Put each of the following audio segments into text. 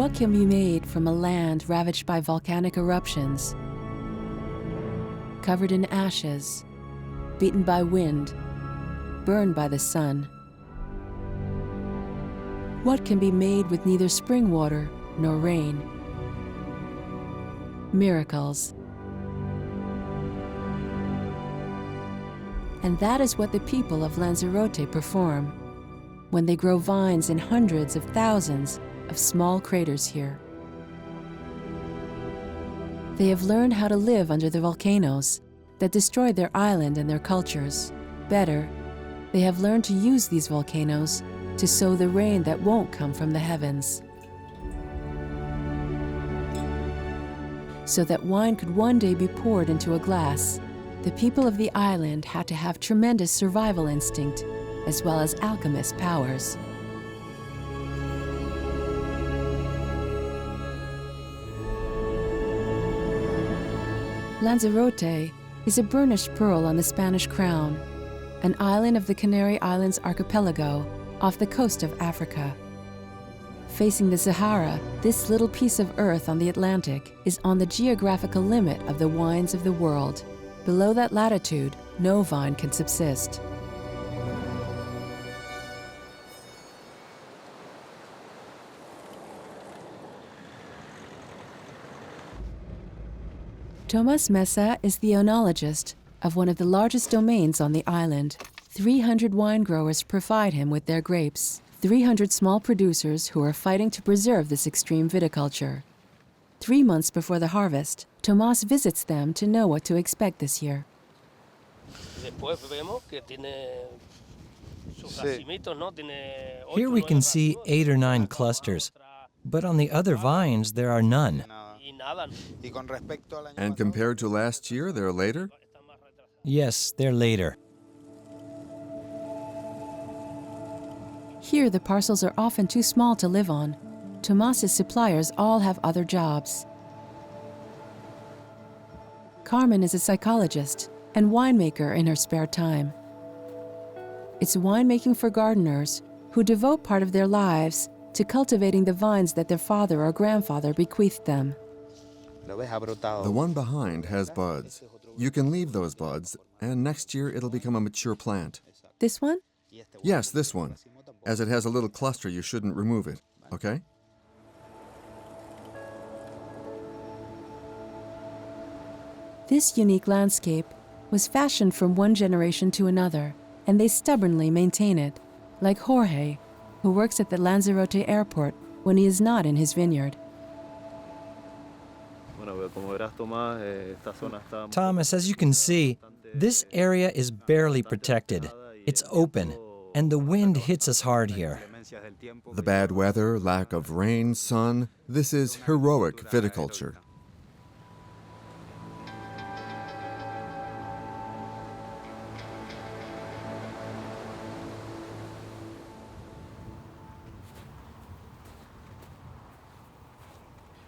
What can be made from a land ravaged by volcanic eruptions, covered in ashes, beaten by wind, burned by the sun? What can be made with neither spring water nor rain? Miracles. And that is what the people of Lanzarote perform when they grow vines in hundreds of thousands of small craters here. They have learned how to live under the volcanoes that destroy their island and their cultures. Better, they have learned to use these volcanoes to sow the rain that won't come from the heavens, so that wine could one day be poured into a glass. The people of the island had to have tremendous survival instinct, as well as alchemist powers. Lanzarote is a burnished pearl on the Spanish crown, an island of the Canary Islands archipelago off the coast of Africa. Facing the Sahara, this little piece of earth on the Atlantic is on the geographical limit of the wines of the world. Below that latitude, no vine can subsist. Tomás Mesa is the oenologist of one of the largest domains on the island. 300 wine growers provide him with their grapes, 300 small producers who are fighting to preserve this extreme viticulture. 3 months before the harvest, Tomás visits them to know what to expect this year. Here we can see 8 or 9 clusters, but on the other vines there are none. And compared to last year, they're later? Yes, they're later. Here the parcels are often too small to live on. Tomás's suppliers all have other jobs. Carmen is a psychologist and winemaker in her spare time. It's winemaking for gardeners who devote part of their lives to cultivating the vines that their father or grandfather bequeathed them. The one behind has buds. You can leave those buds, and next year it'll become a mature plant. This one? Yes, this one. As it has a little cluster, you shouldn't remove it, okay? This unique landscape was fashioned from one generation to another, and they stubbornly maintain it, like Jorge, who works at the Lanzarote airport when he is not in his vineyard. Thomas, as you can see, this area is barely protected. It's open, and the wind hits us hard here. The bad weather, lack of rain, sun, this is heroic viticulture.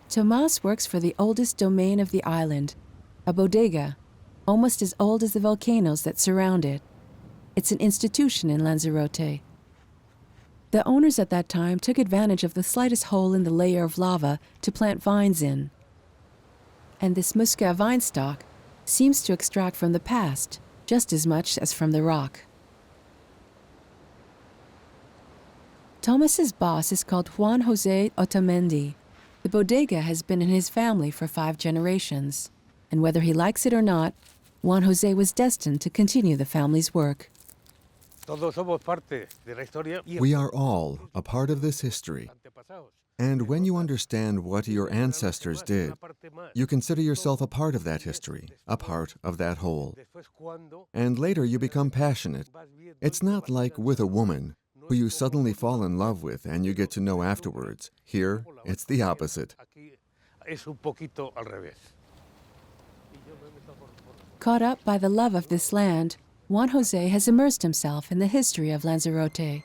Tomás works for the oldest domain of the island, a bodega, almost as old as the volcanoes that surround it. It's an institution in Lanzarote. The owners at that time took advantage of the slightest hole in the layer of lava to plant vines in. And this musca vine stock seems to extract from the past just as much as from the rock. Tomás's boss is called Juan José Otamendi. The bodega has been in his family for 5 generations, and whether he likes it or not, Juan José was destined to continue the family's work. We are all a part of this history. And when you understand what your ancestors did, you consider yourself a part of that history, a part of that whole. And later you become passionate. It's not like with a woman, who you suddenly fall in love with and you get to know afterwards. Here, it's the opposite. Caught up by the love of this land, Juan José has immersed himself in the history of Lanzarote.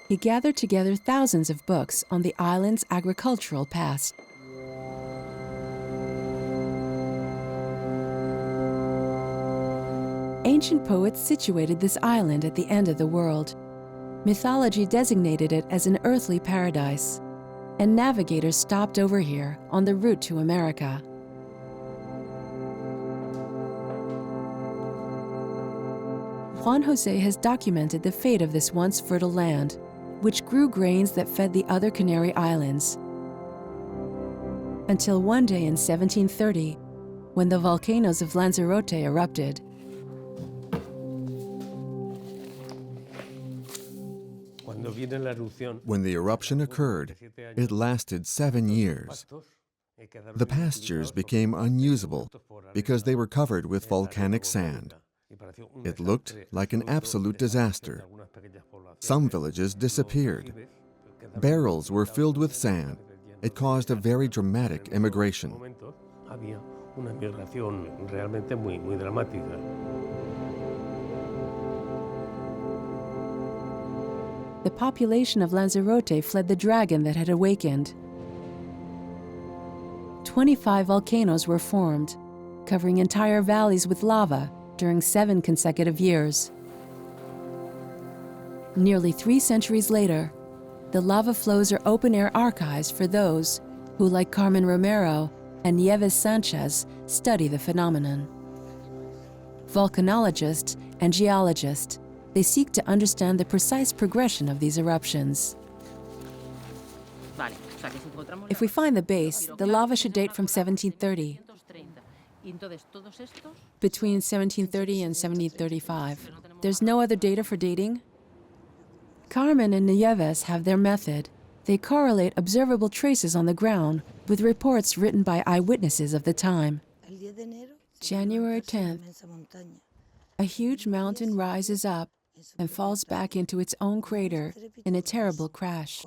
He gathered together thousands of books on the island's agricultural past. Ancient poets situated this island at the end of the world. Mythology designated it as an earthly paradise, and navigators stopped over here on the route to America. Juan Jose has documented the fate of this once fertile land, which grew grains that fed the other Canary Islands. Until one day in 1730, when the volcanoes of Lanzarote erupted. When the eruption occurred, it lasted 7 years. The pastures became unusable because they were covered with volcanic sand. It looked like an absolute disaster. Some villages disappeared. Barrels were filled with sand. It caused a very dramatic emigration. The population of Lanzarote fled the dragon that had awakened. 25 volcanoes were formed, covering entire valleys with lava during 7 consecutive years. Nearly 3 centuries later, the lava flows are open-air archives for those who, like Carmen Romero and Nieves Sanchez, study the phenomenon. Volcanologists and geologists, they seek to understand the precise progression of these eruptions. If we find the base, the lava should date from 1730. Between 1730 and 1735. There's no other data for dating? Carmen and Nieves have their method. They correlate observable traces on the ground with reports written by eyewitnesses of the time. January 10th, a huge mountain rises up and falls back into its own crater in a terrible crash.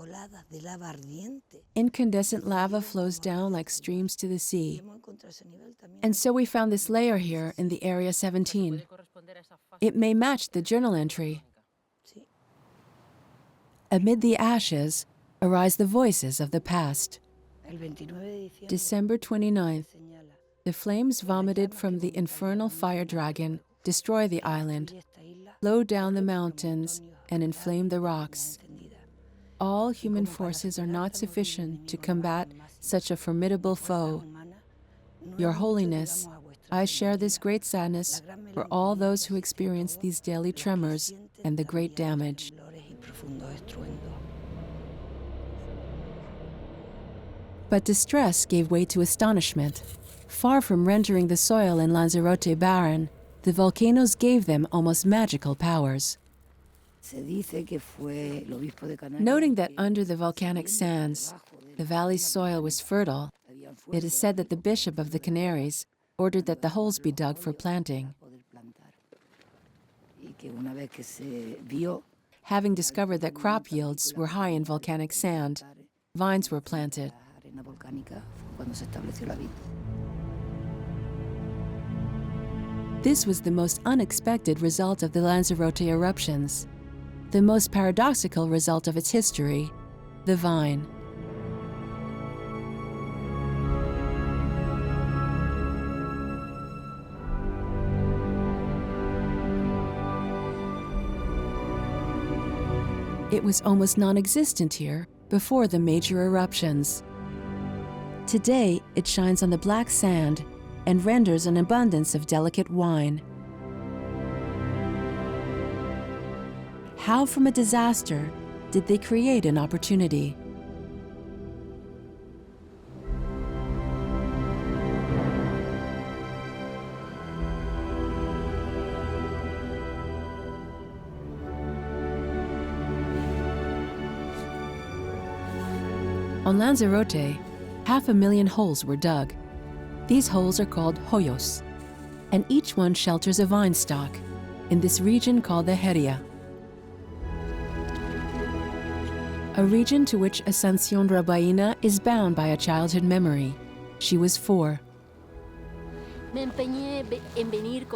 Incandescent lava flows down like streams to the sea. And so we found this layer here in the Area 17. It may match the journal entry. Amid the ashes arise the voices of the past. December 29th, the flames vomited from the infernal fire dragon destroy the island, blow down the mountains, and inflame the rocks. All human forces are not sufficient to combat such a formidable foe. Your Holiness, I share this great sadness for all those who experience these daily tremors and the great damage. But distress gave way to astonishment. Far from rendering the soil in Lanzarote barren, the volcanoes gave them almost magical powers. Noting that under the volcanic sands, the valley's soil was fertile, it is said that the Bishop of the Canaries ordered that the holes be dug for planting. Having discovered that crop yields were high in volcanic sand, vines were planted. This was the most unexpected result of the Lanzarote eruptions, the most paradoxical result of its history, the vine. It was almost non-existent here before the major eruptions. Today, it shines on the black sand and renders an abundance of delicate wine. How from a disaster did they create an opportunity? On Lanzarote, 500,000 holes were dug. These holes are called Hoyos, and each one shelters a vine stock in this region called the Geria, a region to which Ascensión Rabaina is bound by a childhood memory. She was 4.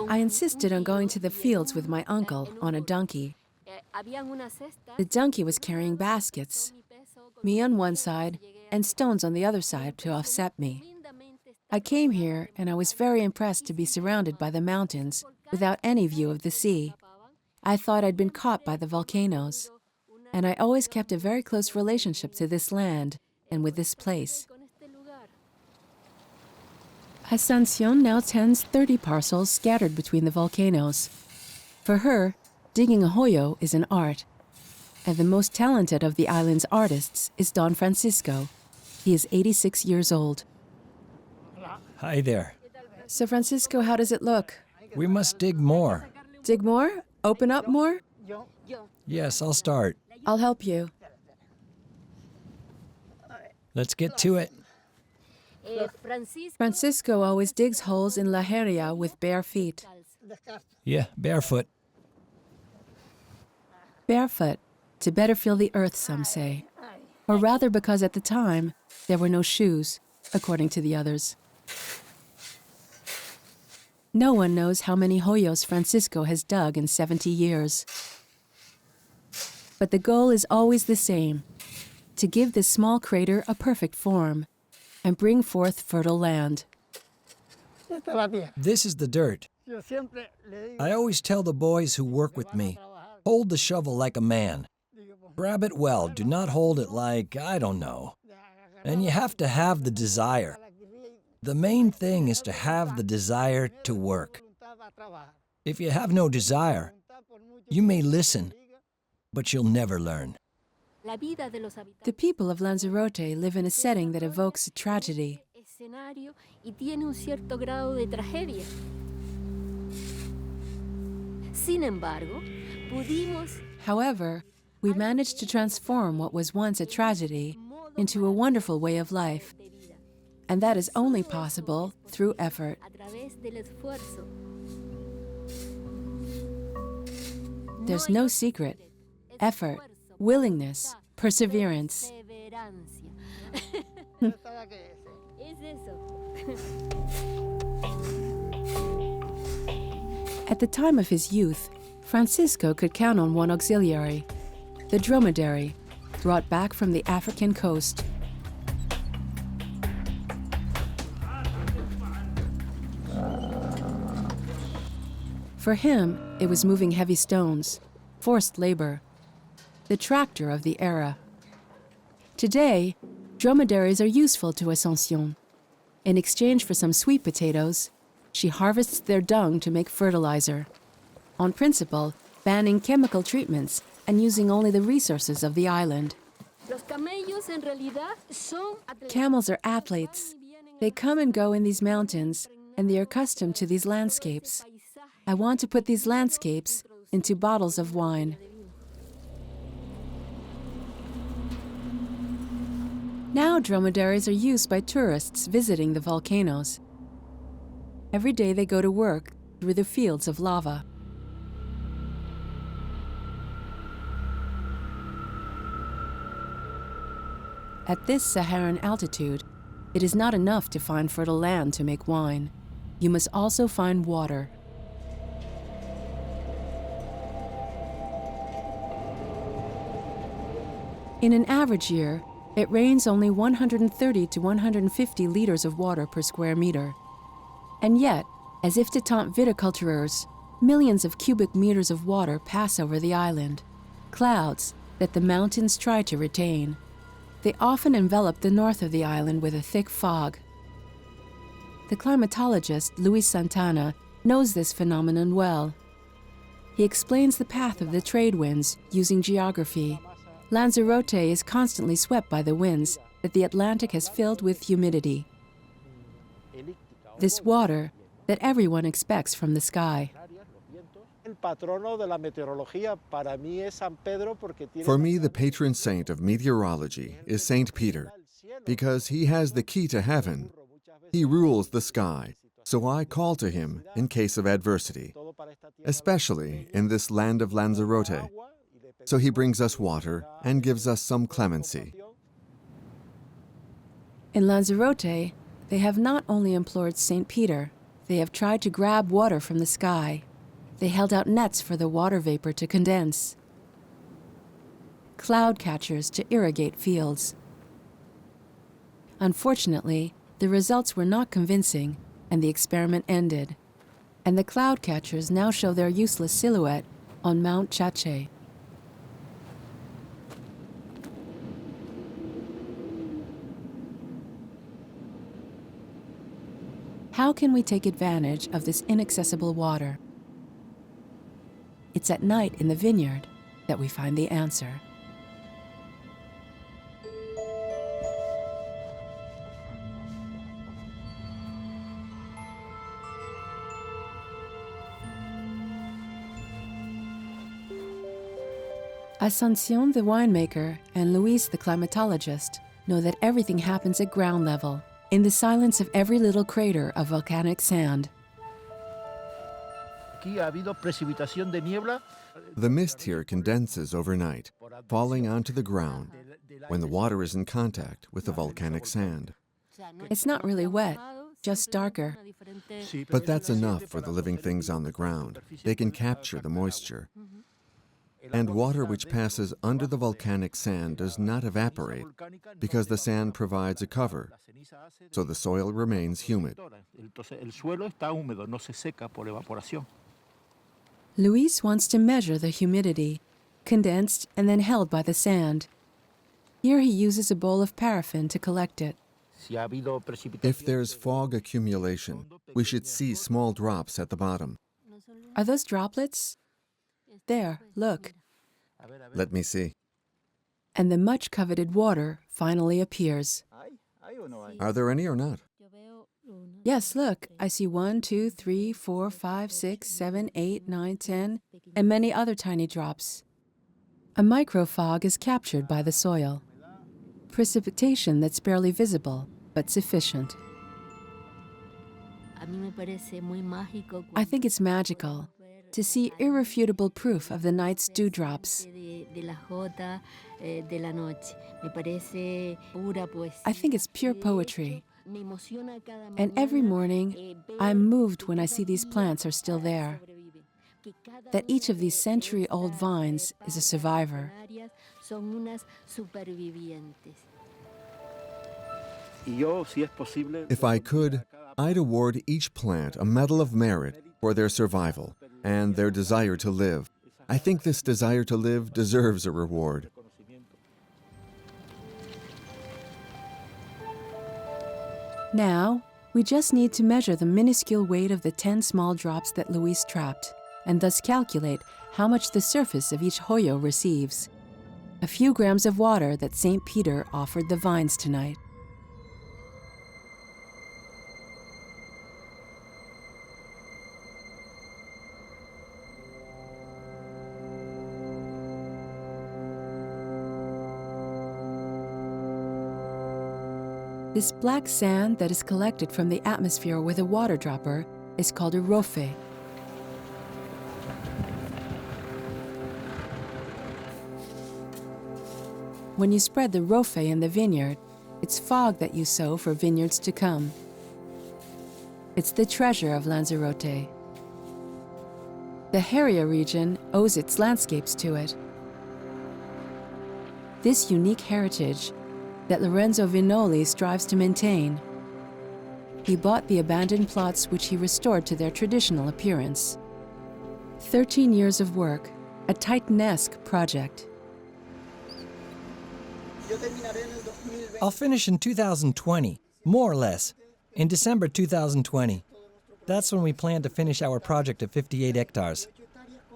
I insisted on going to the fields with my uncle on a donkey. The donkey was carrying baskets, me on one side and stones on the other side to offset me. I came here and I was very impressed to be surrounded by the mountains without any view of the sea. I thought I'd been caught by the volcanoes. and I always kept a very close relationship to this land and with this place. Ascension now tends 30 parcels scattered between the volcanoes. For her, digging a Hoyo is an art, and the most talented of the island's artists is Don Francisco. He is 86 years old. Hi there. So Francisco, how does it look? We must dig more. Dig more? Open up more? Yes, I'll start. I'll help you. Let's get to it. Francisco always digs holes in La Geria with bare feet. Yeah, barefoot. Barefoot, to better feel the earth, some say. Or rather because at the time, there were no shoes, according to the others. No one knows how many Hoyos Francisco has dug in 70 years. But the goal is always the same, to give this small crater a perfect form and bring forth fertile land. This is the dirt. I always tell the boys who work with me, hold the shovel like a man. Grab it well, do not hold it like, I don't know. And you have to have the desire. The main thing is to have the desire to work. If you have no desire, you may listen, but you'll never learn. The people of Lanzarote live in a setting that evokes a tragedy. However, we managed to transform what was once a tragedy into a wonderful way of life. And that is only possible through effort. There's no secret. Effort, willingness, perseverance. At the time of his youth, Francisco could count on one auxiliary, the dromedary, brought back from the African coast. For him, it was moving heavy stones, forced labor, the tractor of the era. Today, dromedaries are useful to Ascension. In exchange for some sweet potatoes, she harvests their dung to make fertilizer. On principle, banning chemical treatments and using only the resources of the island. Camels are athletes. They come and go in these mountains, and they are accustomed to these landscapes. I want to put these landscapes into bottles of wine. Now dromedaries are used by tourists visiting the volcanoes. Every day they go to work through the fields of lava. At this Saharan altitude, it is not enough to find fertile land to make wine. You must also find water. In an average year, it rains only 130 to 150 liters of water per square meter. And yet, as if to taunt viticulturers, millions of cubic meters of water pass over the island, clouds that the mountains try to retain. They often envelop the north of the island with a thick fog. The climatologist Luis Santana knows this phenomenon well. He explains the path of the trade winds using geography. Lanzarote is constantly swept by the winds that the Atlantic has filled with humidity. This water that everyone expects from the sky. For me, the patron saint of meteorology is Saint Peter, because he has the key to heaven. He rules the sky, so I call to him in case of adversity, especially in this land of Lanzarote. So he brings us water and gives us some clemency. In Lanzarote, they have not only implored St. Peter, they have tried to grab water from the sky. They held out nets for the water vapor to condense, cloud catchers to irrigate fields. Unfortunately, the results were not convincing, and the experiment ended. And the cloud catchers now show their useless silhouette on Mount Chache. How can we take advantage of this inaccessible water? It's at night in the vineyard that we find the answer. Asuncion, the winemaker, and Luis, the climatologist, know that everything happens at ground level, in the silence of every little crater of volcanic sand. The mist here condenses overnight, falling onto the ground when the water is in contact with the volcanic sand. It's not really wet, just darker. But that's enough for the living things on the ground. They can capture the moisture. And water which passes under the volcanic sand does not evaporate because the sand provides a cover, so the soil remains humid. Luis wants to measure the humidity, condensed and then held by the sand. Here he uses a bowl of paraffin to collect it. If there's fog accumulation, we should see small drops at the bottom. Are those droplets? There, look. Let me see. And the much coveted water finally appears. Are there any or not? Yes, look, I see 1, 2, 3, 4, 5, 6, 7, 8, 9, 10, and many other tiny drops. A microfog is captured by the soil. Precipitation that's barely visible, but sufficient. I think it's magical to see irrefutable proof of the night's dewdrops. I think it's pure poetry. And every morning, I'm moved when I see these plants are still there, that each of these century-old vines is a survivor. If I could, I'd award each plant a Medal of Merit for their survival and their desire to live. I think this desire to live deserves a reward. Now, we just need to measure the minuscule weight of the 10 small drops that Luis trapped, and thus calculate how much the surface of each Hoyo receives. A few grams of water that St. Peter offered the vines tonight. This black sand that is collected from the atmosphere with a water dropper is called a Rofé. When you spread the Rofé in the vineyard, it's fog that you sow for vineyards to come. It's the treasure of Lanzarote. The Geria region owes its landscapes to it. This unique heritage that Lorenzo Vignoli strives to maintain. He bought the abandoned plots which he restored to their traditional appearance. 13 years of work, a Titanesque project. I'll finish in 2020, more or less, in December 2020. That's when we plan to finish our project of 58 hectares.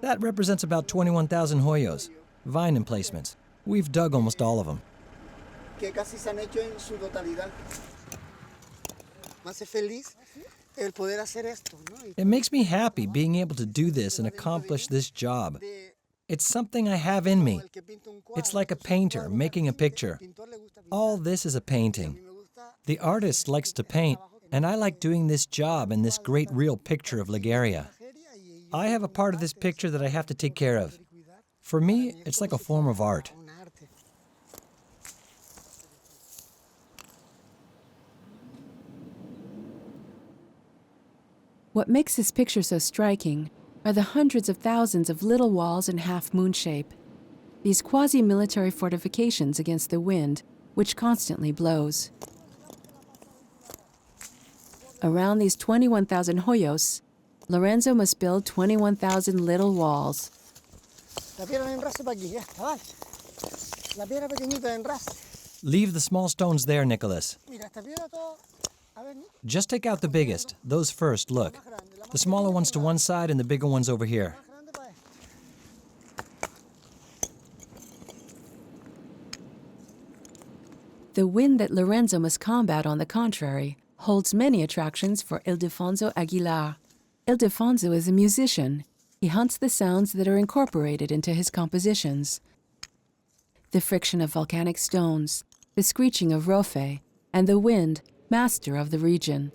That represents about 21,000 Hoyos, vine emplacements. We've dug almost all of them. It makes me happy being able to do this and accomplish this job. It's something I have in me. It's like a painter making a picture. All this is a painting. The artist likes to paint, and I like doing this job and this great real picture of Geria. I have a part of this picture that I have to take care of. For me, it's like a form of art. What makes this picture so striking are the hundreds of thousands of little walls in half-moon shape, these quasi-military fortifications against the wind, which constantly blows. Around these 21,000 Hoyos, Lorenzo must build 21,000 little walls. Leave the small stones there, Nicholas. Just take out the biggest. Those first, look. The smaller ones to one side and the bigger ones over here. The wind that Lorenzo must combat, on the contrary, holds many attractions for Ildefonso Aguilar. Ildefonso is a musician. He hunts the sounds that are incorporated into his compositions. The friction of volcanic stones, the screeching of Rofé, and the wind, master of the region.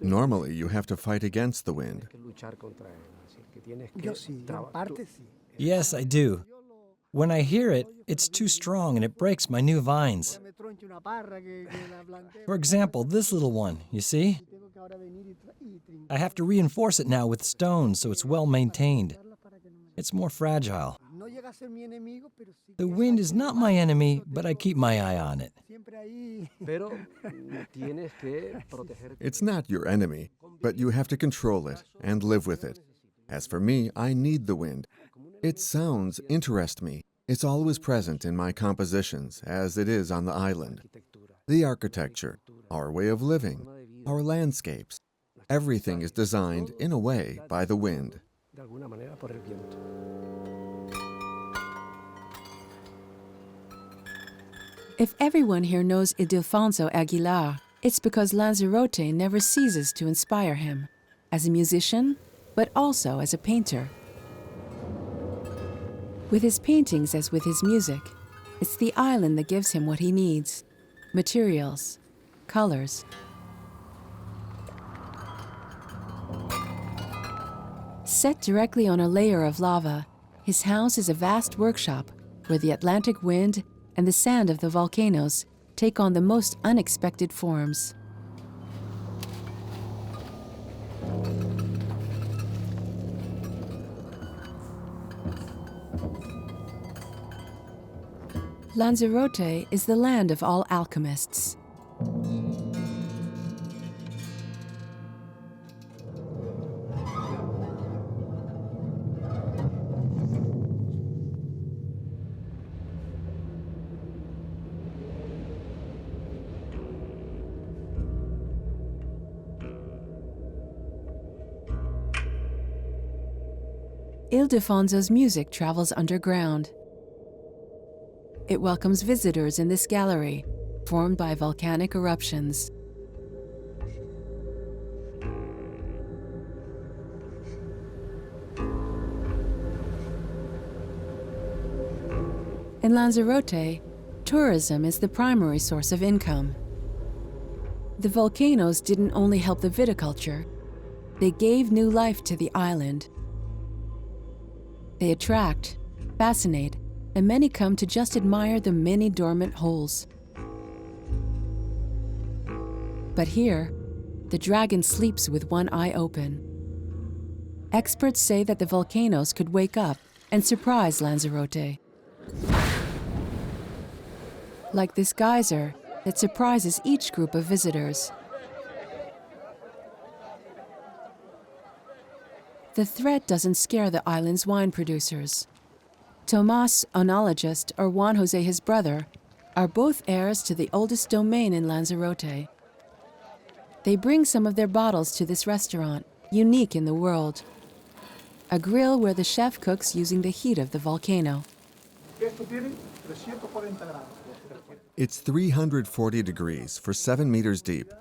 Normally, you have to fight against the wind. Yes, I do. When I hear it, it's too strong and it breaks my new vines. For example, this little one, you see? I have to reinforce it now with stones so it's well maintained. It's more fragile. The wind is not my enemy, but I keep my eye on it. It's not your enemy, but you have to control it and live with it. As for me, I need the wind. Its sounds interest me. It's always present in my compositions, as it is on the island. The architecture, our way of living, our landscapes, everything is designed, in a way, by the wind. If everyone here knows Ildefonso Aguilar, it's because Lanzarote never ceases to inspire him, as a musician, but also as a painter. With his paintings as with his music, it's the island that gives him what he needs: materials, colors. Set directly on a layer of lava, his house is a vast workshop where the Atlantic wind and the sand of the volcanoes take on the most unexpected forms. Lanzarote is the land of all alchemists. Ildefonso's music travels underground. It welcomes visitors in this gallery, formed by volcanic eruptions. In Lanzarote, tourism is the primary source of income. The volcanoes didn't only help the viticulture, they gave new life to the island. They attract, fascinate, and many come to just admire the many dormant holes. But here, the dragon sleeps with one eye open. Experts say that the volcanoes could wake up and surprise Lanzarote. Like this geyser that surprises each group of visitors. The threat doesn't scare the island's wine producers. Tomas, oenologist, or Juan Jose, his brother, are both heirs to the oldest domain in Lanzarote. They bring some of their bottles to this restaurant, unique in the world. A grill where the chef cooks using the heat of the volcano. It's 340 degrees for 7 meters deep.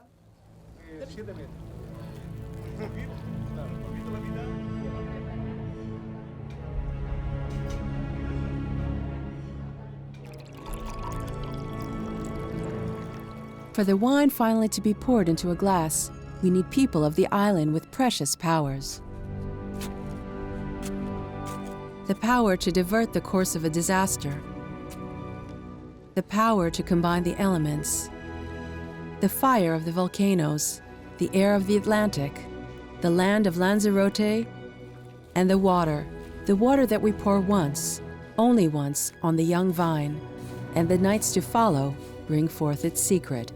For the wine finally to be poured into a glass, we need people of the island with precious powers. The power to divert the course of a disaster. The power to combine the elements. The fire of the volcanoes, the air of the Atlantic, the land of Lanzarote, and the water that we pour once, only once, on the young vine, and the nights to follow bring forth its secret.